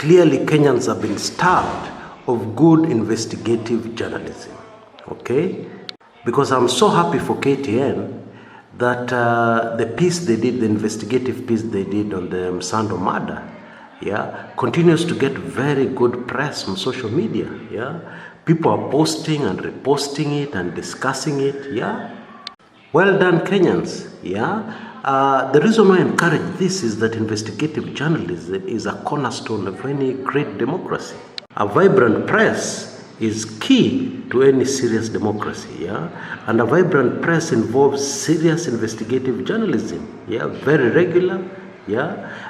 clearly Kenyans have been starved of good investigative journalism. Okay? Because I'm so happy for KTN that the piece they did, the investigative piece they did on the Msando murder, continues to get very good press on social media. People are posting and reposting it and discussing it. Well done, Kenyans. The reason why I encourage this is that investigative journalism is a cornerstone of any great democracy. A vibrant press is key to any serious democracy, and a vibrant press involves serious investigative journalism, very regular,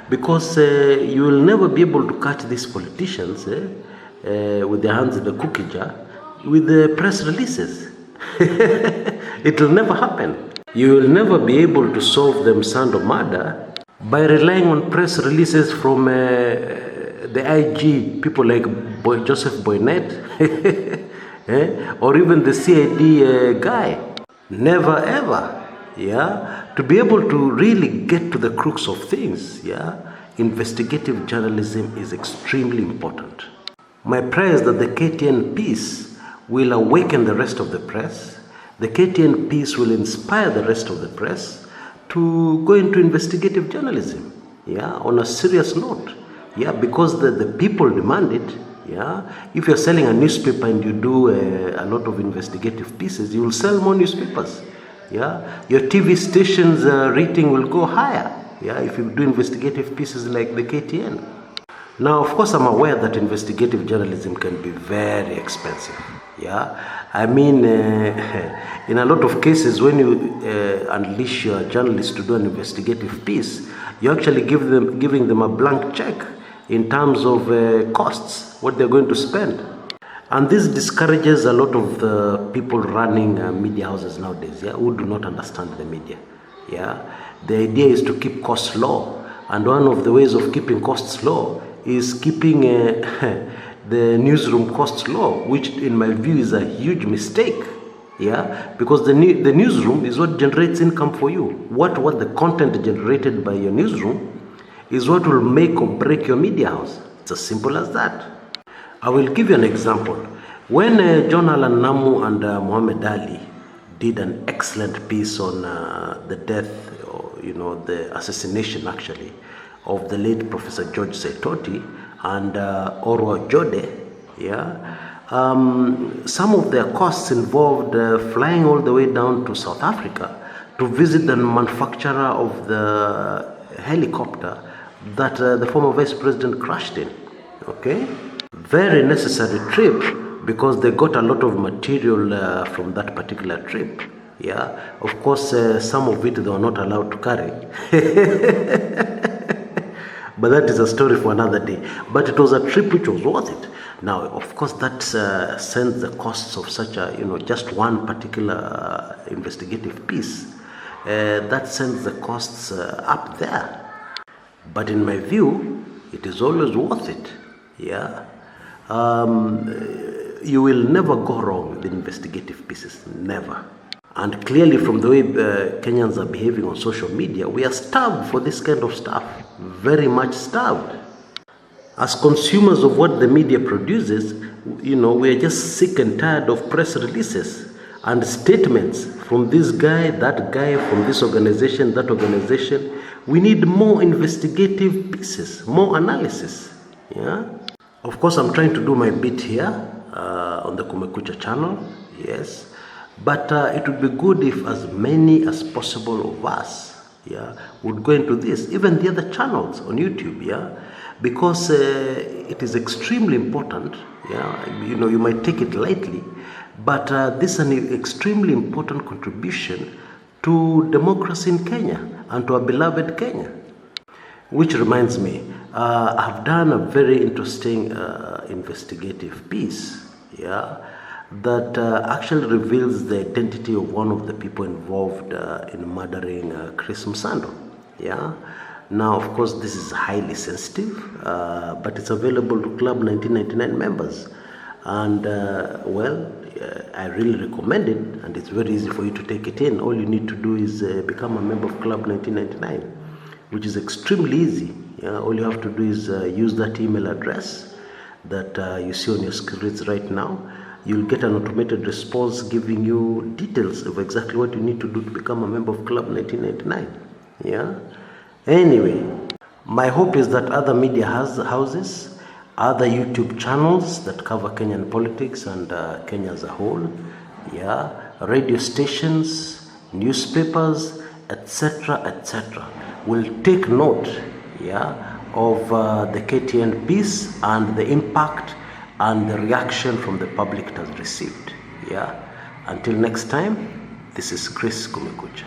because you will never be able to catch these politicians with their hands in the cookie jar with the press releases. It will never happen. You will never be able to solve the Msando murder by relying on press releases from the IG, people like Joseph Boynet, or even the CID guy. Never ever, to be able to really get to the crux of things, investigative journalism is extremely important. My prayer is that the KTN piece will awaken the rest of the press. The KTN piece will inspire the rest of the press to go into investigative journalism, on a serious note. Because the people demand it. If you're selling a newspaper and you do a lot of investigative pieces, you will sell more newspapers. Your TV station's rating will go higher. If you do investigative pieces like the KTN. Now, of course, I'm aware that investigative journalism can be very expensive. I mean, in a lot of cases, when you unleash your journalists to do an investigative piece, you're actually giving them a blank check in terms of costs, what they're going to spend. And this discourages a lot of the people running media houses nowadays, who do not understand the media. The idea is to keep costs low, and one of the ways of keeping costs low is keeping the newsroom costs low, which in my view is a huge mistake. Because the newsroom is what generates income for you. What the content generated by your newsroom is what will make or break your media house. It's as simple as that. I will give you an example. When John Allan Namu and Muhammad Ali did an excellent piece on the death, or the assassination actually, of the late Professor George Saitoti and Orwa Jode, some of their costs involved flying all the way down to South Africa to visit the manufacturer of the helicopter that the former vice president crashed in. Very necessary trip, because they got a lot of material from that particular trip. Of course, some of it they were not allowed to carry. But that is a story for another day. But it was a trip which was worth it. Now, of course, that sends the costs of such a, just one particular investigative piece. That sends the costs up there. But in my view, it is always worth it. You will never go wrong with investigative pieces. Never. And clearly, from the way Kenyans are behaving on social media, we are starved for this kind of stuff. Very much starved. As consumers of what the media produces, we are just sick and tired of press releases and statements from this guy, that guy, from this organization, that organization. We need more investigative pieces, more analysis. Of course, I'm trying to do my bit here on the Kumekucha channel, yes. But it would be good if as many as possible of us would go into this, even the other channels on YouTube, because it is extremely important. You might take it lightly, but this is an extremely important contribution to democracy in Kenya and to our beloved Kenya. Which reminds me, I've done a very interesting investigative piece, that actually reveals the identity of one of the people involved in murdering Kshs Msando. Now, of course, this is highly sensitive, but it's available to Club 1999 members. And, I really recommend it, and it's very easy for you to take it in. All you need to do is become a member of Club 1999, which is extremely easy. Yeah, all you have to do is use that email address that you see on your screens right now. You'll get an automated response giving you details of exactly what you need to do to become a member of Club 1999. Yeah. Anyway, my hope is that other media houses, other YouTube channels that cover Kenyan politics and Kenya as a whole, yeah, radio stations, newspapers, etc., will take note, yeah, of the KTN piece and the impact and the reaction from the public it has received. Yeah. Until next time, this is Kshs Kumekucha.